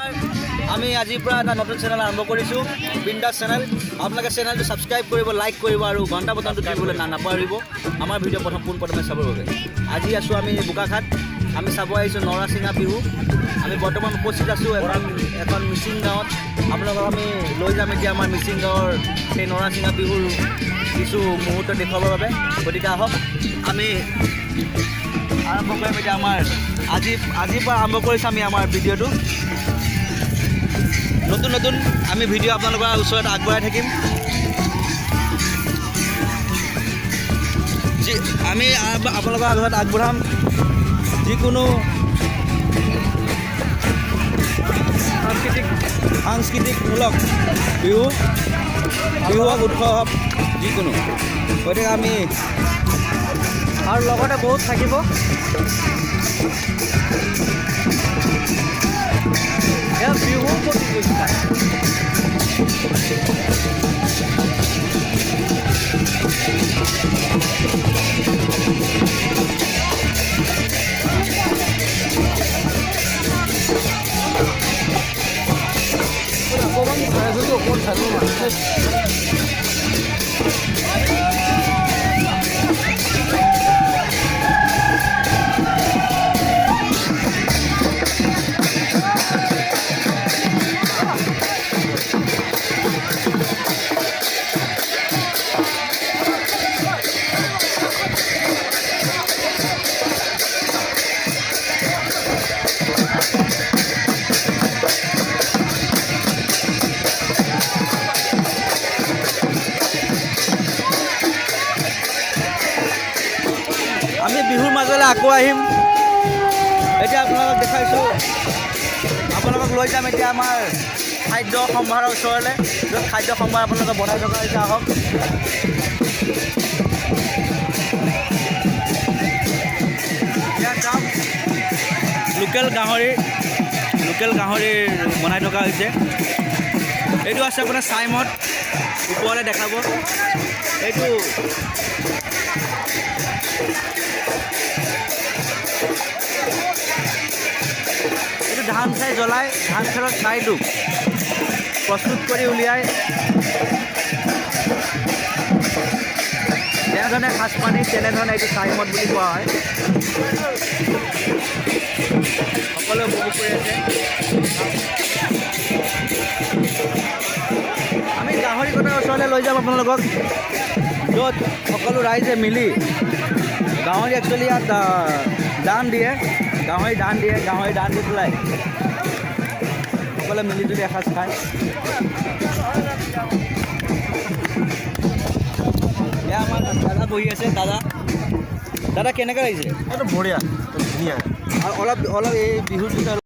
আমি আজিৰ পৰা এটা নতুন চেনেল আৰম্ভ কৰিছোঁ, বিন্দাছ চেনেল। আপোনালোকে চেনেলটো ছাবস্ক্ৰাইব কৰিব, লাইক কৰিব আৰু ঘণ্টা বটনটো টিপিবলৈ নাপাহৰিব আমাৰ ভিডিঅ' পোনপ্ৰথমে চাবৰ বাবে। আজি আছোঁ আমি বোকাখাট। আমি চাব আহিছোঁ নৰাচিঙা বিহু। আমি বৰ্তমান উপস্থিত আছোঁ এখন মিচিং গাঁৱত। আপোনালোকক আমি লৈ যাম এতিয়া আমাৰ মিচিং গাঁৱৰ সেই নৰাচিঙা বিহুৰ কিছু মুহূৰ্ত দেখুৱাবৰ বাবে। গতিকে আহক আমি আৰম্ভ কৰিম এতিয়া আজিৰ পৰা আৰম্ভ কৰিছোঁ আমি আমাৰ ভিডিঅ'টো। নতুন নতুন আমি ভিডিঅ' আপোনালোকৰ ওচৰত আগবঢ়াই থাকিম। আমি আপোনালোকৰ আগত আগবঢ়াম যিকোনো সাংস্কৃতিকমূলক বিহু হওক, উৎসৱ হওক, যিকোনো। গতিকে আমি আৰু লগতে বহুত থাকিব। বিহু প্ৰতিযোগিতা আমি বিহুৰ মাজলৈ আকৌ আহিম। এতিয়া আপোনালোকক দেখাইছোঁ, আপোনালোকক লৈ যাম এতিয়া আমাৰ খাদ্য সম্ভাৰৰ ওচৰলৈ, য'ত খাদ্য সম্ভাৰ আপোনালোকে বনাই থকা হৈছে। আহক ইয়াত যাম। লোকেল গাহৰি বনাই থকা হৈছে। এইটো আছে আপোনাৰ চাইমদ, ওপৰলৈ দেখাব। এইটো ধান চাই জ্বলাই ধান খেৰৰ ছাইটো প্ৰস্তুত কৰি উলিয়াই যেনেধৰণে সাজপানী তেনেধৰণে এইটো চাইমদ বুলি কোৱা হয়। সকলোৱে উপভোগ কৰি আছে। আমি গাহৰি কটাৰ ওচৰলৈ লৈ যাম আপোনালোকক, য'ত সকলো ৰাইজে মিলি গাহৰি একচুৱেলি ইয়াত দান দিয়ে, গাহৰি দান দি পেলাই সকলোৱে মিলিজুলি এসাঁজ খায়। এয়া আমাৰ দাদা বহি আছে। দাদা কেনেকৈ লাগিছে? এইটো বঢ়িয়া, ধুনীয়া। আৰু অলপ এই বিহুৰ